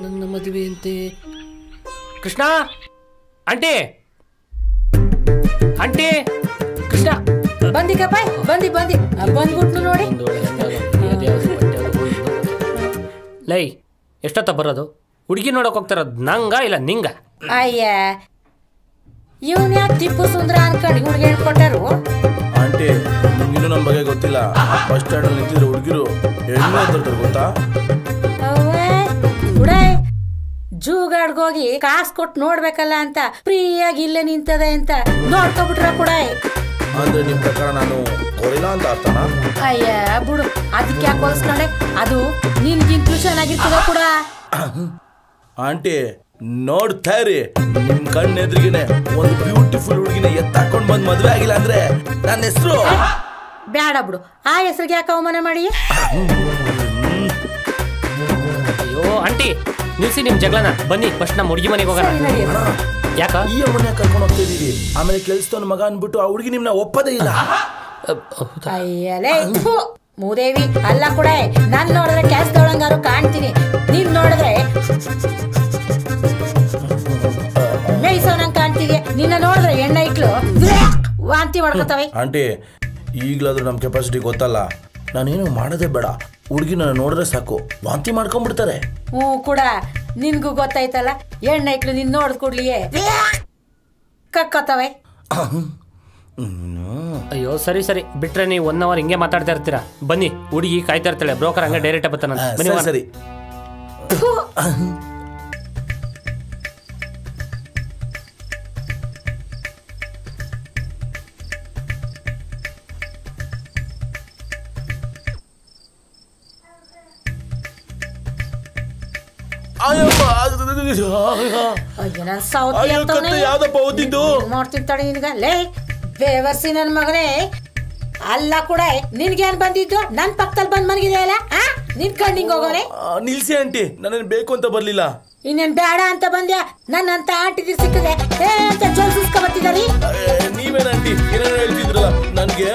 ನನ್ನ ಮದುವೆ ಅಂತೆ. ಕೃಷ್ಣ ಆಂಟಿ ಆಂಟಿ ಕೃಷ್ಣ ಬಂದಿಕಪ್ಪ ಬಂದಿ ಬಂದ್ಬಿಟ್ನು ನೋಡಿ. ಲೈ ಎಷ್ಟೊತ್ತ ಬರೋದು? ಹುಡುಗಿ ನೋಡಕ್ ಹೋಗ್ತಾರದ್ ನಂಗ ಇಲ್ಲ ನಿಂಗ? ಅಯ್ಯ ಇವನ್ ಯಾಕೆ ಟಿಪ್ಪು ಸುಂದ್ರ ಅನ್ಕೊಂಡು ಹುಡುಗಿ ಹೇಳ್ಕೊಟ್ಟಾರು. ಆಂಟಿ ನಿಮ್ಗಿನ್ನೂ ನಮ್ಮ ಬಗ್ಗೆ ಗೊತ್ತಿಲ್ಲ. ಬಸ್ ಸ್ಟ್ಯಾಂಡ್ ಅಲ್ಲಿ ನಿಂತಿದ್ರು ಹುಡುಗಿರು ಹೆಣ್ಣು ಅಂತ ಗೊತ್ತಾ? ಹುಡಾಯ್ ಜೂಗಾಡ್ಗೋಗಿ ಕಾಸು ಕೊಟ್ಟು ನೋಡ್ಬೇಕಲ್ಲ ಅಂತ ಫ್ರೀಯಾಗಿ ಇಲ್ಲೇ ನಿಂತದೆ ಅಂತ ನೋಡ್ಕೊಬಿಟ್ರ ಕುಡಾಯ್. ಅಂದ್ರೆ ನಿಮ್ ಪ್ರಕಾರ ನಾನು ಕೊರಿಲ್ಲ ಅಂತ ಅರ್ಥನಾ? ಅಯ್ಯ ಬಿಡು, ಅದಕ್ಕೆ ಯಾಕೆ ಹೋಲಿಸ್ಕೊಂಡೆ? ಅದು ನಿನ್ಗಿಂತಲೂ ಚೆನ್ನಾಗಿರ್ತದ ಕೂಡ. ಆಂಟಿ ನೋಡ್ತಾ ಇರಿ, ನಿಮ್ ಕಣ್ಣು ಎದುರಿಗೆನೆ ಒಂದು ಬ್ಯೂಟಿಫುಲ್ ಹುಡುಗಿನ ಎತ್ತಾಕೊಂಡ್ ಬಂದ್ ಮದ್ವೆ ಆಗಿಲ್ಲ ಅಂದ್ರೆ ನನ್ನ ಹೆಸರು ಬ್ಯಾಡ ಬಿಡು. ಆ ಹೆಸರಿಗೆ ಯಾಕೆ ಅವಮಾನ ಮಾಡಿ? ಅಯ್ಯೋ ಆಂಟಿ ನಿಲ್ಸಿ ನಿಮ್ ಜಗಳನ. ಬನ್ನಿ ಫಸ್ಟ್ ನಮ್ಮ ಹುಡುಗಿ ಮನೆಗೆ ಹೋಗೋಣ. ಯಾಕ ಈ ಅಮ್ಮನ ಕರ್ಕೊಂಡು ಹೋಗ್ತಾ ಇದೀವಿ, ಆಮೇಲೆ ಕೆಲ್ಸದವನ ಮಗ ಅನ್ಬಿಟ್ಟು ಆ ಹುಡುಗಿ ನಿಮ್ನ ಒಪ್ಪದೇ ಇಲ್ಲ. ಅಯ್ಯಲೇ ಮೂದೇವಿ ಅಲ್ಲ ಕೂಡ. ನಾನ್ ನೋಡಿದ್ರೆ ಕೆಲ್ಸದೊಳಂಗಾರು ಕಾಣ್ತೀನಿ, ನೀನ್ ನೋಡಿದ್ರೆ ಮೇಯ್ಸೋನಂಗ್ ಕಾಣ್ತಿದ್ಯಾ. ನಿನ್ನ ನೋಡಿದ್ರೆ ಎಣ್ಣೆ ಇಟ್ಲು ವಾಂತಿ ಮಾಡ್ಕೊತವೆ. ಆಂಟಿ ಈಗ್ಲಾದ್ರೂ ನಮ್ ಕೆಪಾಸಿಟಿ ಗೊತ್ತಲ್ಲ, ನಾನೇನು ಮಾಡೋದೇ ಬೇಡ, ಹುಡುಗಿ ನನ್ನ ನೋಡಿದ್ರೆ ಸಾಕು ವಾಂತಿ ಮಾಡ್ಕೊಂಡ್ಬಿಡ್ತಾರೆ. ಕೂಡ ನಿನ್ಗೂ ಗೊತ್ತಾಯ್ತಲ್ಲ, ಎಣ್ಣೆ ಇಟ್ಲು ನಿನ್ ನೋಡಿದ್ ಕೂಡ್ಲಿಯೇ ಕಕ್ಕತ್ತವೆ. ಅಯ್ಯೋ ಸರಿ ಸರಿ ಬಿಟ್ರೆ ನೀವು 1 ಅವರ್ ಹಿಂಗೆ ಮಾತಾಡ್ತಾ ಇರ್ತೀರಾ. ಬನ್ನಿ ಹುಡುಗಿ ಕಾಯ್ತಾ ಇರ್ತಾಳೆ, ಬ್ರೋಕರ್ ಹಂಗೆ ಡೈರೆಕ್ಟ್ ಬರ್ತಾನ. ಸರಿ ಮಾಡ್ತಿರ್ತಾಳೆ ನಿನ್ಗ. ಲೇ ಬೇವರ್ಸಿ ನನ್ ಮಗನೇ, ಅಲ್ಲ ಕೂಡ ನಿನ್ಗೇನ್ ಬಂದಿದ್ದು? ನನ್ ಪಕ್ಕದಲ್ಲಿ ಬಂದ್ ಮನಗಿದೆಯಲ್ಲ, ನಿನ್ ಕಣ್ಣಿಂಗ್ ಹೋಗೋನೆ. ನಿಲ್ಸಿ ಆಂಟಿ, ನಾನೇನ್ ಬೇಕು ಅಂತ ಬರ್ಲಿಲ್ಲ. ಇನ್ನೇನ್ ಬೇಡ ಅಂತ ಬಂದ್ಯಾ? ನನ್ನಂತ ಆಂಟಿ ಸಿಕ್ಕದೆ ಅಂತ ಜೋಲ್ ಸುಸ್ಕೊ ಬರ್ತಿದಾರಿ. ನೀವೇನ ಆಂಟಿ ಏನೇನು ಹೇಳ್ತಿದ್ರಲ್ಲ, ನನ್ಗೆ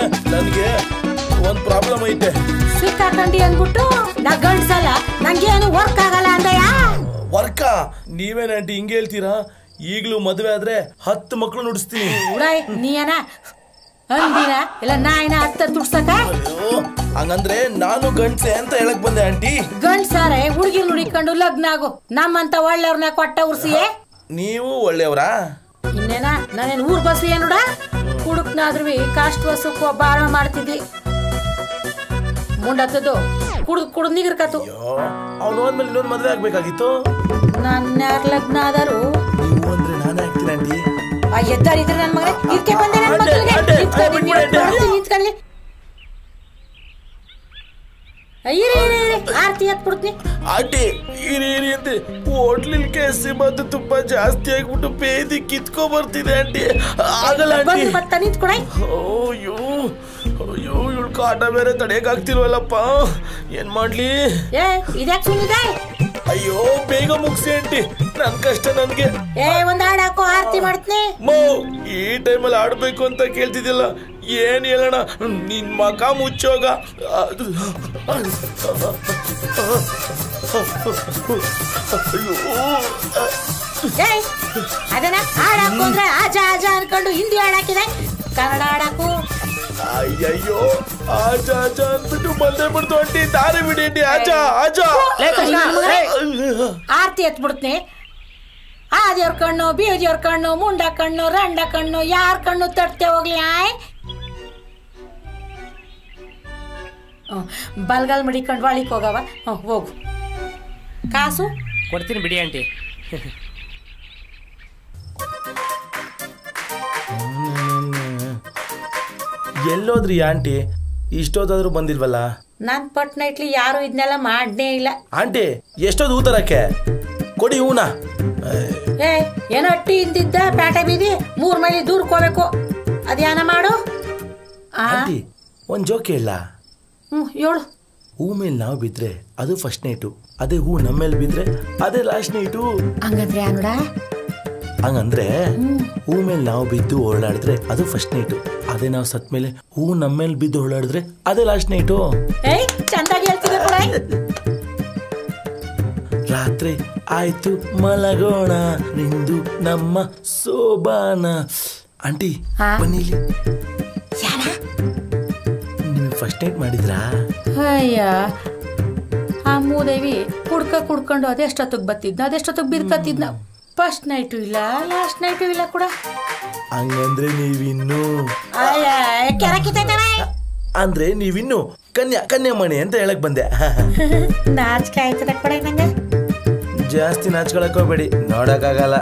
ಒಂದ್ ಪ್ರಾಬ್ಲಮ್ ಐತೆ. ಸಿಕ್ಕಾಕಂಡಿ ಅಂದ್ಬಿಟ್ಟು ನಾ ಗಂಡ್ಸಲ್ಲ, ನಂಗೇನು ವರ್ಕ್ ಆಗಲ್ಲ ಅಂದಯ. ವರ್ಕ? ನೀವೇನ ಆಂಟಿ ಹಿಂಗೆ ಹೇಳ್ತೀರಾ? ಈಗ್ಲೂ ಮದ್ವೆ ಆದ್ರೆ 10 ಮಕ್ಳು ನುಡಿಸ್ತೀನಿ. ನೀನ ಅಂದಿನ ಇಲ್ಲ ನಾಯಿನ ಹತ್ತ ತುಡ್ಸಕ? ಹಂಗಂದ್ರೆ ನಾನು ಗಂಡ್ಸೆ ಅಂತ ಹೇಳಕ್ ಬಂದೆ ಆಂಟಿ. ಗಂಡ್ಸಾರೆ ಹುಡುಗಿ ನುಡಿಕೊಂಡು ಲಗ್ನ ಆಗು, ನಮ್ಮಂತ ಒಳ್ಳೆಯವ್ರನ್ನ ಕೊಟ್ಟ ಉರ್ಸಿಯೇ. ನೀವು ಒಳ್ಳೆಯವ್ರಾ? ಇನ್ನೇನ ನಾನೇನ್ ಊರ್ ಬಸ್ ಏನುಡ ಕುಡುಕ್ನಾದ್ರೂ ಕಾಸ್ಟ್ ವಸಕ್ಕೂ ಬಾಳ ಮಾಡ್ತಿದ್ದಿ. ಮುಂಡತ್ತದು ಕುಡ್ದು ನಿಗರ್ಕತ್ತು. ಅವ್ನು ಹೋದ್ಮೇಲೆ ಇನ್ನೊಂದು ಮದ್ವೆ ಆಗ್ಬೇಕಾಗಿತ್ತು. ನನ್ನ ಯಾರ್ ಲಗ್ನ ಆದರು? ನೀವು ಅಂದ್ರೆ ನಾನೇ ಆಗ್ತೀನಿ ಆಂಟಿ. ಎದ್ದಾರಿದ್ರೆ ನನ್ ಮಗನೇ ಇದಕ್ಕೆ ಬಂದೆ. ನನ್ ಮಗಳಿಗೆ ನಿಂತ್ಕೊಳ್ಳಿ. ಆರ್ತಿ ಎತ್ಬಿಡ್ತೀನಿ ಆಂಟಿ. ಇರಿ ಅಂತ ಹೋಟ್ಲಿಲ್ ಕೆಸಿ ಮತ್ತು ತುಂಬಾ ಜಾಸ್ತಿ ಆಗ್ಬಿಟ್ಟು ಬೇದಿ ಕಿತ್ಕೊ ಬರ್ತಿದೆ ಆಂಟಿ. ಆಗಲ್ಲ ಆಂಟಿ. ನಿಂತ್ಕೊಡ. ಅಯ್ಯೋ ಇವಳು ಕಾಟ ಬೇರೆ ತಡೆಯಕ್ ಆಗ್ತಿಲ್ವಲ್ಲಪ್ಪ, ಏನ್ ಮಾಡ್ಲಿ? ಇದ್ಯಾಕ್ ಸುಮ್ಮನೆ? ಅಯ್ಯೋ ಬೇಗ ಮುಗಿಸಿ ಆಂಟಿ, ನನ್ ಕಷ್ಟ ನನ್ಗೆ. ಒಂದ್ ಹಾಡ್ ಹಾಕೋ, ಆರ್ತಿ ಮಾಡ್ತೀನಿ. ಈ ಟೈಮಲ್ಲಿ ಆಡ್ಬೇಕು ಅಂತ ಕೇಳ್ತಿದ್ದಿಲ್ಲ, ಏನ್ ಹೇಳೋಣ? ನಿನ್ ಮಕ ಮುಚ್ಚೋಗ. ಅದನ್ನ ಹಾಡ್ ಹಾಕು ಅಂದ್ರೆ ಆಜ ಆಜ ಅನ್ಕೊಂಡು ಹಿಂದಿ ಹಾಡ್ ಹಾಕಿದೆ. ಕನ್ನಡ ಹಾಡಾಕು. ಅಯ್ಯಯ್ಯೋ ಆಜ ಆಜ ಅಂದ್ಬಿಟ್ಟು ಬಂದೇ ಬಿಡ್ತು ಆಂಟಿ. ದಾರಿ ಬಿಡಿ ಆಂಟಿ. ಆಜ ಆಜ. ಆರ್ತಿ ಎತ್ಬಿಡ್ತೀನಿ. ಆ ದೇವ್ರ ಕಣ್ಣು, ಬೀದಿಯವ್ರ ಕಣ್ಣು, ಮುಂಡ ಕಣ್ಣು, ರಂಡ ಕಣ್ಣು, ಯಾರ ಕಣ್ಣು ತಟ್ಟೆ ಹೋಗ್ಲಿ. ಬಲ್ಗಾಲ್ ಮಡಿಕೊಂಡು ಬಾಳಿಕ್ ಹೋಗವ. ಹೋಗು. ಕಾಸು ಕೊಡ್ತೀನಿ ಬಿಡಿ ಆಂಟಿ. ಎಲ್ಲೋದ್ರಿ ಆಂಟಿ? ಇಷ್ಟೊತ್ತಾದ್ರೂ ಬಂದಿಲ್ವಲ್ಲ? ನಾನ್ ಪಟ್ನ ಇಟ್ಲಿ ಯಾರು ಇದನ್ನೆಲ್ಲ ಮಾಡನೇ ಇಲ್ಲ. ಆಂಟಿ ಎಷ್ಟೊಂದು ಊತರಕ್ಕೆ ಕೊಡಿ ಹೂನ. ಏನೋ ಅಟ್ಟಿ ಇಂದಿದ್ದ ಪೇಟೆ ಬೀದಿ 3 ಮೈಲಿ ದೂರಕ್ಕೆ ಹೋಗ್ಬೇಕು. ಅದ್ಯಾನ ಮಾಡು. ಆಂಟಿ ಒಂದ್ ಜೋಕ್ ಹೇಳ. ಹೇಳು. ಹೂ ಮೇಲೆ ನಾವು ಬಿದ್ರೆ ಅದು ಫಸ್ಟ್ ನೈಟು, ಅದೇ ಹೂ ನಮ್ಮ ಮೇಲೆ ಬಿದ್ರೆ ಅದೇ ಲಾಸ್ಟ್ ನೈಟು. ಹಂಗಂದ್ರೆ ಯಾನುಡ? ಹಂಗಂದ್ರೆ ಹೂ ಮೇಲೆ ನಾವು ಬಿದ್ದು ಓಡಾಡಿದ್ರೆ ಅದು ಫಸ್ಟ್ ನೈಟು, ಅದೇ ನಾವು ಸತ್ ಮೇಲೆ ಹೂ ನಮ್ಮ ಮೇಲೆ ಬಿದ್ದು ಓಡಾಡಿದ್ರೆ ಅದೇ ಲಾಸ್ಟ್ ನೈಟು. ಚಂದಾಗಿ ಹೇಳ್ತಿದ್ದೆ. ರಾತ್ರಿ ಆಯ್ತು ಮಲಗೋಣ ನಿಂದು ನಮ್ಮ ಸೋಬಾನ. ಆಂಟಿ ಬನ್ನಿ, ನಿಮಗೆ ಫಸ್ಟ್ ನೈಟ್ ಮಾಡಿದ್ರಾ? ಅಯ್ಯ ಆ ಮೂದೇವಿ ಕುಡ್ಕೊಂಡು ಅದೆಷ್ಟೊತ್ತಿಗೆ ಬತ್ತಿದ್ನ, ಅದೆಷ್ಟೊತ್ತಿಗೆ ಬಿರ್ಕತ್ತಿದ್ನ. ಫಸ್ಟ್ ನೈಟು ಇಲ್ಲ, ಲಾಸ್ಟ್ ನೈಟು ಇಲ್ಲ ಕೂಡ. ಹಂಗಂದ್ರೆ ನೀವಿನ್ನು ಅಂದ್ರೆ ನೀವಿನ್ನು ಕನ್ಯಾಮಣಿ ಅಂತ ಹೇಳಕ್ ಬಂದೆ. ನಾಚಿಕೆ ಆಯ್ತದ ಕೂಡ ನಂಗೆ. ಜಾಸ್ತಿ ನಾಚ್ಕೊಳಕ್ ಹೋಗ್ಬೇಡಿ, ನೋಡಕ್ಕಾಗಲ್ಲ.